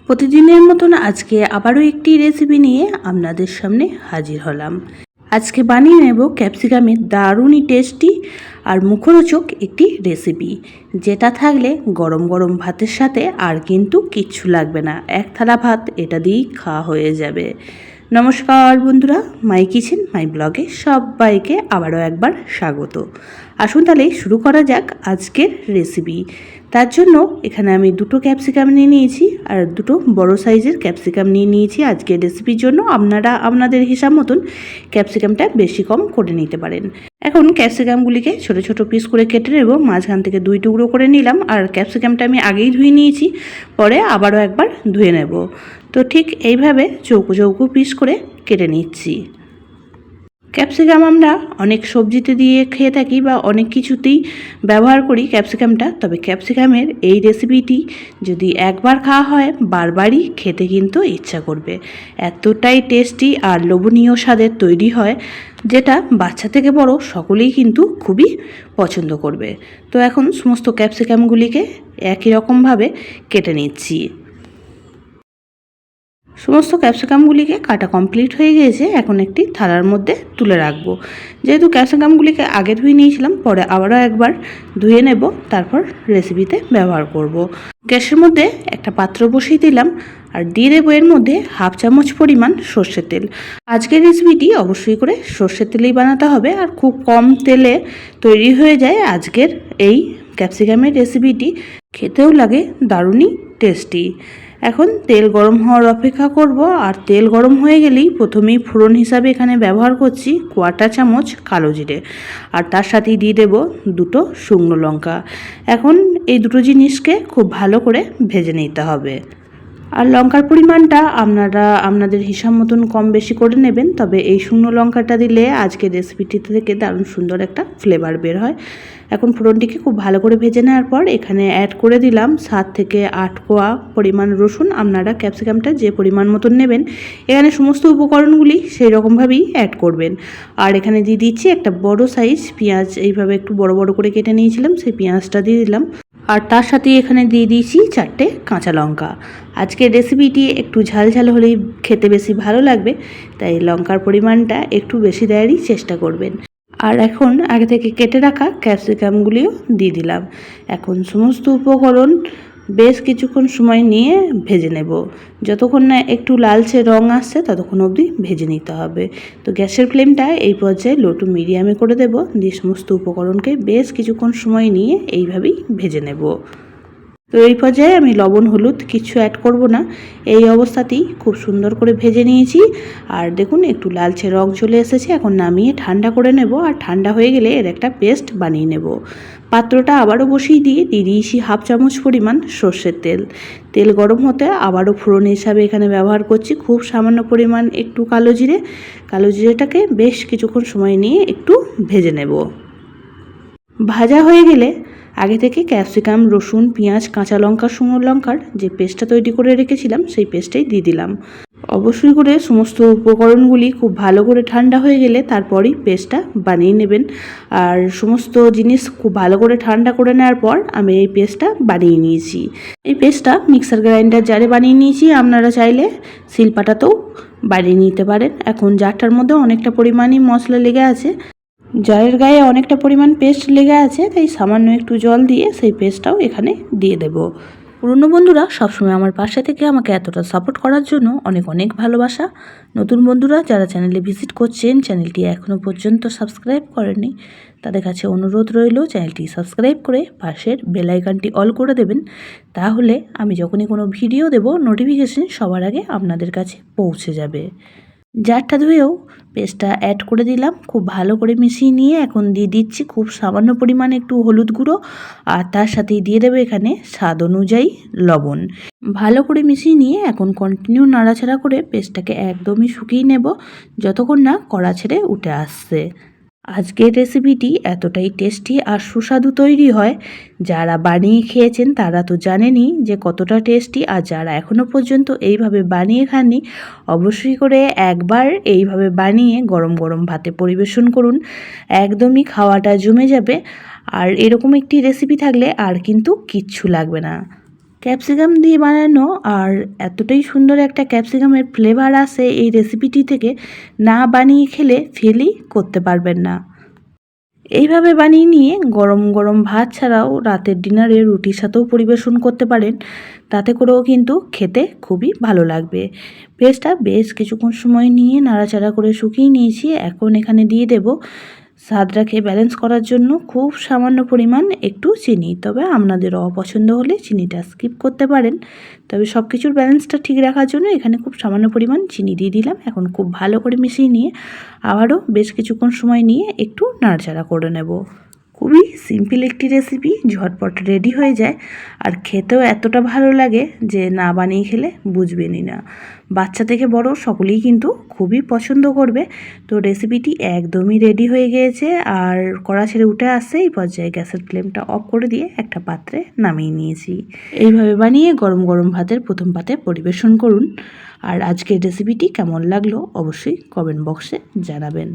প্রতিদিনের মতন আজকে আবারও একটি রেসিপি নিয়ে আপনাদের সামনে হাজির হলাম। আজকে বানিয়ে নেব ক্যাপসিকামের দারুণই টেস্টি আর মুখরোচক একটি রেসিপি, যেটা থাকলে গরম গরম ভাতের সাথে আর কিন্তু কিচ্ছু লাগবে না, এক থালা ভাত এটা দিয়েই খাওয়া হয়ে যাবে। নমস্কার বন্ধুরা, মাই কিচেন মাই ব্লগে সবাইকে আবারও একবার স্বাগত। আসুন তাহলে শুরু করা যাক আজকের রেসিপি। তার জন্য এখানে আমি দুটো ক্যাপসিকাম নিয়ে নিয়েছি আর দুটো বড় সাইজের ক্যাপসিকাম নিয়ে নিয়েছি আজকের রেসিপির জন্য। আপনারা আপনাদের হিসাব মতন ক্যাপসিকামটা বেশি কম করে নিতে পারেন। এখন ক্যাপসিকামগুলিকে ছোট ছোট পিস করে কেটে নেব, মাঝখান থেকে 2 টুকরো করে নিলাম। আর ক্যাপসিকামটা আমি আগেই ধুয়ে নিয়েছি, পরে আবারও একবার ধুয়ে নেব। তো ঠিক এইভাবে চৌকো চৌকো পিস করে কেটে নিচ্ছি। ক্যাপসিকাম আমরা অনেক সবজিতে দিয়ে খেয়ে থাকি বা অনেক কিছুতেই ব্যবহার করি ক্যাপসিকামটা, তবে ক্যাপসিকামের এই রেসিপিটি যদি একবার খাওয়া হয় বারবারই খেতে কিন্তু ইচ্ছা করবে। এতটাই টেস্টি আর লোভনীয় স্বাদের তৈরি হয়, যেটা বাচ্চা থেকে বড় সকলেই কিন্তু খুবই পছন্দ করবে। তো এখন সমস্ত ক্যাপসিকামগুলিকে একই রকমভাবে কেটে নিচ্ছি। সমস্ত ক্যাপসিকামগুলিকে কাটা কমপ্লিট হয়ে গিয়েছে, এখন একটি থালার মধ্যে তুলে রাখবো। যেহেতু ক্যাপসিকামগুলিকে আগে ধুয়ে নিয়েছিলাম, পরে আবারও একবার ধুয়ে নেব, তারপর রেসিপিতে ব্যবহার করব। গ্যাসের মধ্যে একটা পাত্র বসিয়ে দিলাম আর দিয়ে দেবো এর মধ্যে 1/2 চামচ পরিমাণ সর্ষের তেল। আজকের রেসিপিটি অবশ্যই করে সর্ষের তেলেই বানাতে হবে আর খুব কম তেলে তৈরি হয়ে যায় আজকের এই ক্যাপসিকামের রেসিপিটি, খেতেও লাগে দারুণই টেস্টি। এখন তেল গরম হওয়ার অপেক্ষা করব, আর তেল গরম হয়ে গেলেই প্রথমেই ফোড়ন হিসাবে এখানে ব্যবহার করছি 1/4 চামচ কালো জিরে, আর তার সাথেই দিয়ে দেব 2টো শুকনো লঙ্কা। এখন এই দুটো জিনিসকে খুব ভালো করে ভেজে নিতে হবে। আর লঙ্কার পরিমাণটা আপনারা আপনাদের হিসাব মতন কম বেশি করে নেবেন, তবে এই শুকনো লঙ্কাটা দিলে আজকের রেসিপিটি থেকে দারুণ সুন্দর একটা ফ্লেভার বের হয়। এখন ফোড়নটিকে খুব ভালো করে ভেজে নেওয়ার পর এখানে অ্যাড করে দিলাম 7 থেকে 8 কোয়া পরিমাণ রসুন। আপনারা ক্যাপসিকামটা যে পরিমাণ মতন নেবেন এখানে সমস্ত উপকরণগুলি সেই রকমভাবেই অ্যাড করবেন। আর এখানে দিয়ে দিচ্ছি একটা বড় সাইজ পেঁয়াজ, এইভাবে একটু বড় বড় করে কেটে নিয়েছিলাম, সেই পেঁয়াজটা দিয়ে দিলাম। আর তার সাথে এখানে দিয়ে দিয়েছি 4টে কাঁচা লঙ্কা। আজকের রেসিপিটি একটু ঝাল ঝাল হলেই খেতে বেশি ভালো লাগবে, তাই লঙ্কার পরিমাণটা একটু বেশি দেওয়ারই চেষ্টা করবেন। আর এখন আগে থেকে কেটে রাখা ক্যাপসিকামগুলিও দিয়ে দিলাম। এখন সমস্ত উপকরণ বেশ কিছুক্ষণ সময় নিয়ে ভেজে নেব, যতক্ষণ না একটু লালচে রং আসছে ততক্ষণ অবধি ভেজে নিতে হবে। তো গ্যাসের ফ্লেমটা এই পর্যায়ে লো টু মিডিয়ামে করে দেব, দিয়ে সমস্ত উপকরণকে বেশ কিছুক্ষণ সময় নিয়ে এইভাবেই ভেজে নেব। তো এই পর্যায়ে আমি লবণ হলুদ কিছু অ্যাড করব না, এই অবস্থাতেই খুব সুন্দর করে ভেজে নিয়েছি। আর দেখুন একটু লালচে রং চলে এসেছে, এখন নামিয়ে ঠান্ডা করে নেব। আর ঠান্ডা হয়ে গেলে এর একটা পেস্ট বানিয়ে নেব। পাত্রটা আবারও বসিয়ে দিয়ে দিয়েছি 1/2 চামচ পরিমাণ সর্ষের তেল। তেল গরম হতে আবারও ফোড়ন হিসাবে এখানে ব্যবহার করছি খুব সামান্য পরিমাণ একটু কালো জিরে। কালো জিরেটাকে বেশ কিছুক্ষণ সময় নিয়ে একটু ভেজে নেব। ভাজা হয়ে গেলে আগে থেকে ক্যাপসিকাম, রসুন, পেঁয়াজ, কাঁচা লঙ্কা, শুকনো লঙ্কার যে পেস্টটা তৈরি করে রেখেছিলাম সেই পেস্টটাই দিয়ে দিলাম। অবশ্যই করে সমস্ত উপকরণগুলি খুব ভালো করে ঠান্ডা হয়ে গেলে তারপরই পেস্টটা বানিয়ে নেবেন। আর সমস্ত জিনিস খুব ভালো করে ঠান্ডা করে নেওয়ার পর আমি এই পেস্টটা বানিয়ে নিয়েছি। এই পেস্টটা মিক্সার গ্রাইন্ডার জারে বানিয়ে নিয়েছি, আপনারা চাইলে শিলপাটাতেও বানিয়ে নিতে পারেন। এখন জারটার মধ্যে অনেকটা পরিমাণই মশলা লেগে আছে, জারের গায়ে অনেকটা পরিমাণ পেস্ট লেগে আছে, তাই সামান্য একটু জল দিয়ে সেই পেস্টটাও এখানে দিয়ে দেব। পুরনো বন্ধুরা সবসময় আমার পাশে থেকে আমাকে এতটা সাপোর্ট করার জন্য অনেক অনেক ভালোবাসা। নতুন বন্ধুরা যারা চ্যানেলে ভিজিট করছেন, চ্যানেলটি এখনও পর্যন্ত সাবস্ক্রাইব করেননি, তাদের কাছে অনুরোধ রইল চ্যানেলটি সাবস্ক্রাইব করে পাশের বেল আইকনটি অল করে দেবেন। তাহলে আমি যখনই কোনো ভিডিও দেব নোটিফিকেশন সবার আগে আপনাদের কাছে পৌঁছে যাবে। জারটা ধুয়েও পেস্টটা অ্যাড করে দিলাম, খুব ভালো করে মিশিয়ে নিয়ে এখন দিয়ে দিচ্ছি খুব সামান্য পরিমাণে একটু হলুদ গুঁড়ো, আর তার সাথেই দিয়ে দেবো এখানে স্বাদ অনুযায়ী লবণ। ভালো করে মিশিয়ে নিয়ে এখন কন্টিনিউ নাড়াচাড়া করে পেস্টটাকে একদমই শুকিয়ে নেব, যতক্ষণ না কড়া ছেড়ে উঠে আসছে। আজকের রেসিপিটি এতটাই টেস্টি আর সুস্বাদু তৈরি হয়, যারা বানিয়ে খেয়েছেন তারা তো জানেনই যে কতটা টেস্টি, আর যারা এখনও পর্যন্ত এইভাবে বানিয়ে খাননি অবশ্যই করে একবার এইভাবে বানিয়ে গরম গরম ভাতে পরিবেশন করুন, একদমই খাওয়াটা জমে যাবে। আর এরকম একটি রেসিপি থাকলে আর কিন্তু কিচ্ছু লাগবে না। ক্যাপসিকাম দিয়ে বানানো আর এতটাই সুন্দর একটা ক্যাপসিকামের ফ্লেভার আসে এই রেসিপিটি থেকে, না বানিয়ে খেলে ফিলই করতে পারবেন না। এইভাবে বানিয়ে নিয়ে গরম গরম ভাত ছাড়াও রাতের ডিনারে রুটির সাথেও পরিবেশন করতে পারেন, তাতে করেও কিন্তু খেতে খুবই ভালো লাগবে। পেস্টটা বেশ কিছুক্ষণ সময় নিয়ে নাড়াচাড়া করে শুকিয়ে নিয়েছি। এখন এখানে দিয়ে দেব স্বাদটাকে ব্যালেন্স করার জন্য খুব সামান্য পরিমাণ একটু চিনি, তবে আপনাদের অপছন্দ হলে চিনিটা স্কিপ করতে পারেন। তবে সব কিছুর ব্যালেন্সটা ঠিক রাখার জন্য এখানে খুব সামান্য পরিমাণ চিনি দিয়ে দিলাম। এখন খুব ভালো করে মিশিয়ে নিয়ে আবারও বেশ কিছুক্ষণ সময় নিয়ে একটু নাড়াচাড়া করে নেব। খুবই সিম্পল একটি রেসিপি, ঝটপট রেডি হয়ে যায় আর খেতেও এতটা ভালো লাগে যে না বানিয়ে খেলে বুঝবেনই না। বাচ্চা থেকে বড় সকলেই কিন্তু খুবই পছন্দ করবে। তো রেসিপিটি একদমই রেডি হয়ে গিয়েছে আর কড়া ছেড়ে উঠে আসছে। এই পর্যায়ে গ্যাসের ফ্লেমটা অফ করে দিয়ে একটা পাত্রে নামিয়ে নিয়েছি। এইভাবে বানিয়ে গরম গরম ভাতের প্রথম পাতে পরিবেশন করুন। আর আজকের রেসিপিটি কেমন লাগলো অবশ্যই কমেন্ট বক্সে জানাবেন।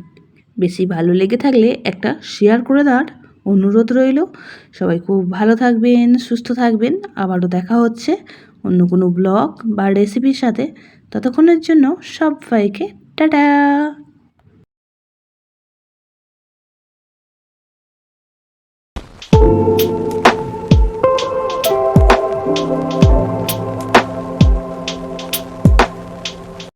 বেশি ভালো লেগে থাকলে একটা শেয়ার করে দেওয়ার অনুরোধ রইল। সবাই খুব ভালো থাকবেন, সুস্থ থাকবেন। আবারও দেখা হচ্ছে অন্য কোনো ব্লগ বা রেসিপির সাথে। ততক্ষণের জন্য সবাইকে টাটা।